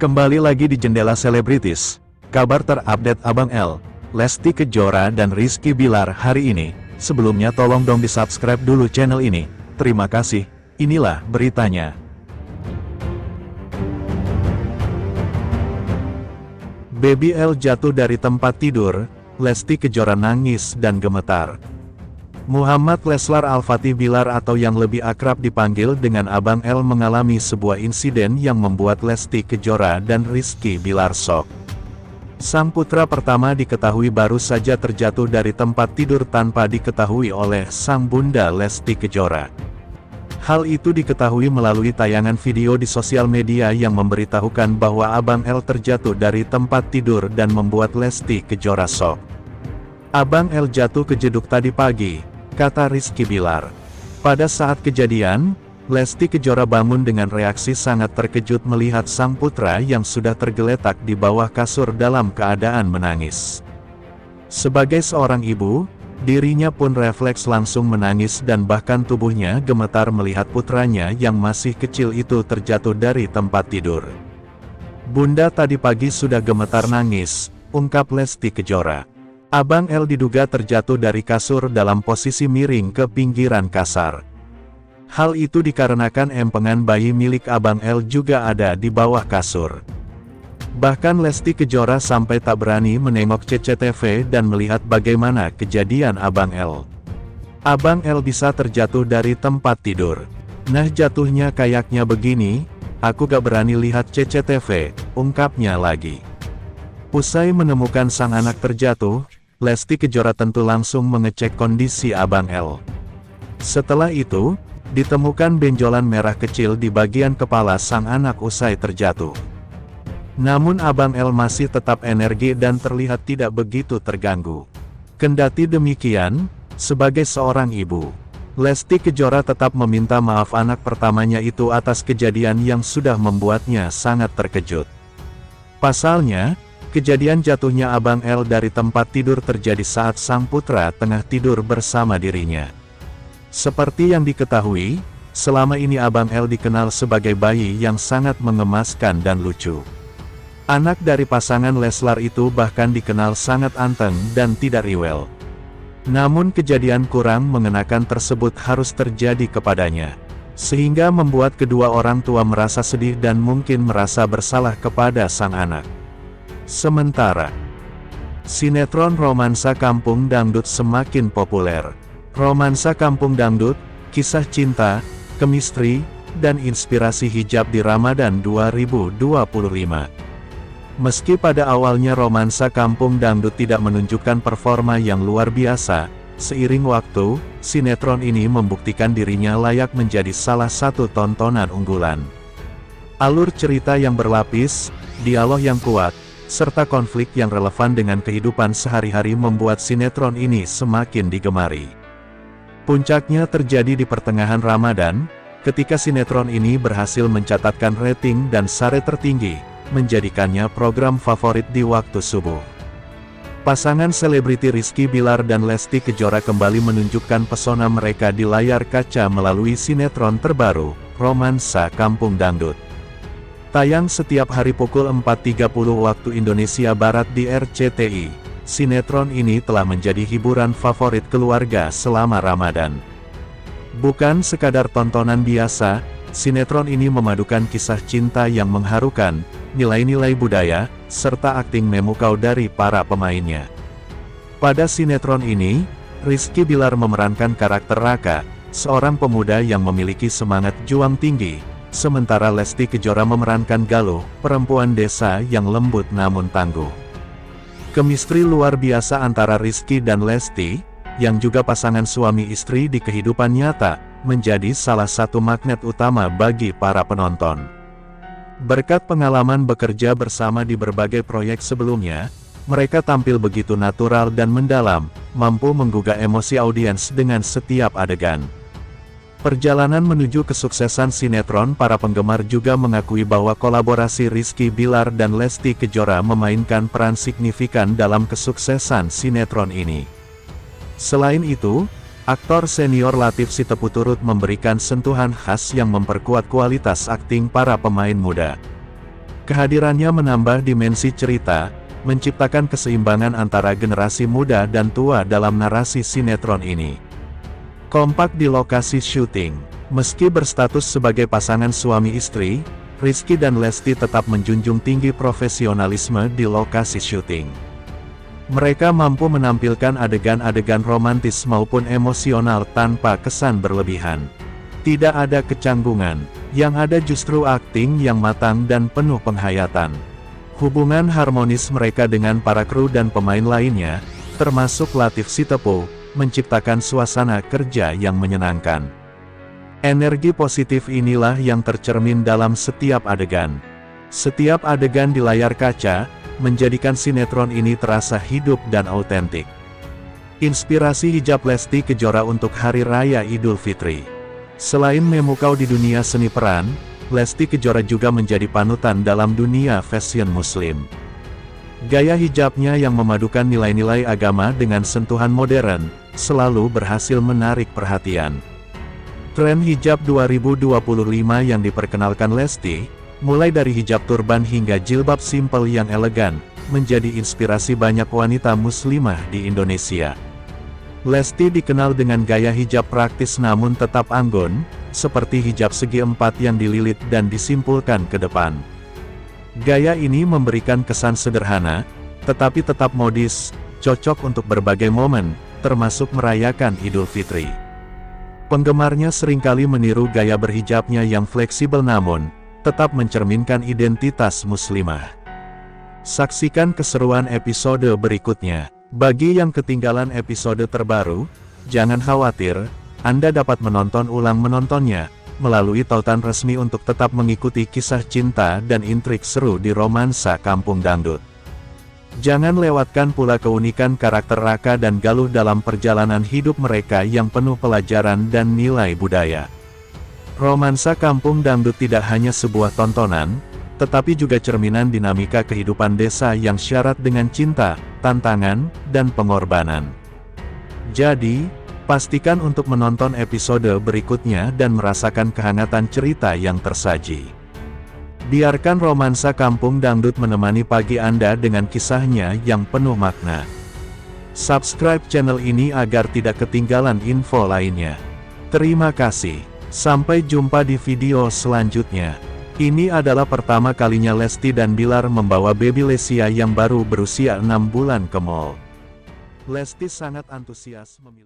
Kembali lagi di Jendela Selebritis. Kabar terupdate Abang L, Lesti Kejora dan Rizky Bilar hari ini. Sebelumnya tolong dong di-subscribe dulu channel ini. Terima kasih. Inilah beritanya. Baby L jatuh dari tempat tidur, Lesti Kejora nangis dan gemetar. Muhammad Leslar Al-Fatih Bilar atau yang lebih akrab dipanggil dengan Abang L mengalami sebuah insiden yang membuat Lesti Kejora dan Rizky Bilar shock. Sang putra pertama diketahui baru saja terjatuh dari tempat tidur tanpa diketahui oleh sang bunda Lesti Kejora. Hal itu diketahui melalui tayangan video di sosial media yang memberitahukan bahwa Abang L terjatuh dari tempat tidur dan membuat Lesti Kejora shock. Abang L jatuh kejeduk tadi pagi, kata Rizky Bilar. Pada saat kejadian, Lesti Kejora bangun dengan reaksi sangat terkejut melihat sang putra yang sudah tergeletak di bawah kasur dalam keadaan menangis. Sebagai seorang ibu, dirinya pun refleks langsung menangis dan bahkan tubuhnya gemetar melihat putranya yang masih kecil itu terjatuh dari tempat tidur. Bunda tadi pagi sudah gemetar nangis, ungkap Lesti Kejora. Abang L diduga terjatuh dari kasur dalam posisi miring ke pinggiran kasar. Hal itu dikarenakan empengan bayi milik Abang L juga ada di bawah kasur. Bahkan Lesti Kejora sampai tak berani menengok CCTV dan melihat bagaimana kejadian Abang L. Abang L bisa terjatuh dari tempat tidur. Nah jatuhnya kayaknya begini, aku gak berani lihat CCTV, ungkapnya lagi. Usai menemukan sang anak terjatuh, Lesti Kejora tentu langsung mengecek kondisi Abang L. Setelah itu, ditemukan benjolan merah kecil di bagian kepala sang anak usai terjatuh. Namun Abang L masih tetap energi dan terlihat tidak begitu terganggu. Kendati demikian, sebagai seorang ibu, Lesti Kejora tetap meminta maaf anak pertamanya itu atas kejadian yang sudah membuatnya sangat terkejut. Pasalnya, kejadian jatuhnya Abang L dari tempat tidur terjadi saat sang putra tengah tidur bersama dirinya. Seperti yang diketahui, selama ini Abang L dikenal sebagai bayi yang sangat mengemaskan dan lucu. Anak dari pasangan Leslar itu bahkan dikenal sangat anteng dan tidak rewel. Namun kejadian kurang mengenakan tersebut harus terjadi kepadanya, sehingga membuat kedua orang tua merasa sedih dan mungkin merasa bersalah kepada sang anak. Sementara sinetron romansa kampung dangdut semakin populer. Romansa kampung dangdut, kisah cinta, chemistry, dan inspirasi hijab di Ramadan 2025. Meski pada awalnya romansa kampung dangdut tidak menunjukkan performa yang luar biasa, seiring waktu, sinetron ini membuktikan dirinya layak menjadi salah satu tontonan unggulan. Alur cerita yang berlapis, dialog yang kuat, serta konflik yang relevan dengan kehidupan sehari-hari membuat sinetron ini semakin digemari. Puncaknya terjadi di pertengahan Ramadan, ketika sinetron ini berhasil mencatatkan rating dan sare tertinggi, menjadikannya program favorit di waktu subuh. Pasangan selebriti Rizky Bilar dan Lesti Kejora kembali menunjukkan pesona mereka di layar kaca melalui sinetron terbaru, Romansa Kampung Dangdut. Tayang setiap hari pukul 4.30 waktu Indonesia Barat di RCTI, sinetron ini telah menjadi hiburan favorit keluarga selama Ramadan. Bukan sekadar tontonan biasa, sinetron ini memadukan kisah cinta yang mengharukan, nilai-nilai budaya, serta akting memukau dari para pemainnya. Pada sinetron ini, Rizky Bilar memerankan karakter Raka, seorang pemuda yang memiliki semangat juang tinggi. Sementara Lesti Kejora memerankan Galuh, perempuan desa yang lembut namun tangguh. Chemistry luar biasa antara Rizky dan Lesti, yang juga pasangan suami istri di kehidupan nyata, menjadi salah satu magnet utama bagi para penonton. Berkat pengalaman bekerja bersama di berbagai proyek sebelumnya, mereka tampil begitu natural dan mendalam, mampu menggugah emosi audiens dengan setiap adegan. Perjalanan menuju kesuksesan sinetron, para penggemar juga mengakui bahwa kolaborasi Rizky Bilar dan Lesti Kejora memainkan peran signifikan dalam kesuksesan sinetron ini. Selain itu, aktor senior Latief Sitepu turut memberikan sentuhan khas yang memperkuat kualitas akting para pemain muda. Kehadirannya menambah dimensi cerita, menciptakan keseimbangan antara generasi muda dan tua dalam narasi sinetron ini. Kompak di lokasi syuting. Meski berstatus sebagai pasangan suami istri, Rizky dan Lesti tetap menjunjung tinggi profesionalisme di lokasi syuting. Mereka mampu menampilkan adegan-adegan romantis maupun emosional tanpa kesan berlebihan. Tidak ada kecanggungan, yang ada justru akting yang matang dan penuh penghayatan. Hubungan harmonis mereka dengan para kru dan pemain lainnya, termasuk Latief Sitepu, menciptakan suasana kerja yang menyenangkan. Energi positif inilah yang tercermin dalam setiap adegan. Setiap adegan di layar kaca, menjadikan sinetron ini terasa hidup dan autentik. Inspirasi hijab Lesti Kejora untuk Hari Raya Idul Fitri. Selain memukau di dunia seni peran, Lesti Kejora juga menjadi panutan dalam dunia fashion muslim. Gaya hijabnya yang memadukan nilai-nilai agama dengan sentuhan modern, selalu berhasil menarik perhatian. Tren hijab 2025 yang diperkenalkan Lesti, mulai dari hijab turban hingga jilbab simpel yang elegan, menjadi inspirasi banyak wanita muslimah di Indonesia. Lesti dikenal dengan gaya hijab praktis namun tetap anggun, seperti hijab segi empat yang dililit dan disimpulkan ke depan. Gaya ini memberikan kesan sederhana, tetapi tetap modis, cocok untuk berbagai momen, termasuk merayakan Idul Fitri. Penggemarnya seringkali meniru gaya berhijabnya yang fleksibel namun, tetap mencerminkan identitas muslimah. Saksikan keseruan episode berikutnya. Bagi yang ketinggalan episode terbaru, jangan khawatir, Anda dapat menonton ulang menontonnya, melalui tautan resmi untuk tetap mengikuti kisah cinta dan intrik seru di romansa Kampung Dangdut. Jangan lewatkan pula keunikan karakter Raka dan Galuh dalam perjalanan hidup mereka yang penuh pelajaran dan nilai budaya. Romansa Kampung Dangdut tidak hanya sebuah tontonan, tetapi juga cerminan dinamika kehidupan desa yang syarat dengan cinta, tantangan, dan pengorbanan. Jadi, pastikan untuk menonton episode berikutnya dan merasakan kehangatan cerita yang tersaji. Biarkan romansa Kampung Dangdut menemani pagi Anda dengan kisahnya yang penuh makna. Subscribe channel ini agar tidak ketinggalan info lainnya. Terima kasih. Sampai jumpa di video selanjutnya. Ini adalah pertama kalinya Lesti dan Bilar membawa baby Lesya yang baru berusia 6 bulan ke mall. Lesti sangat antusias memiliki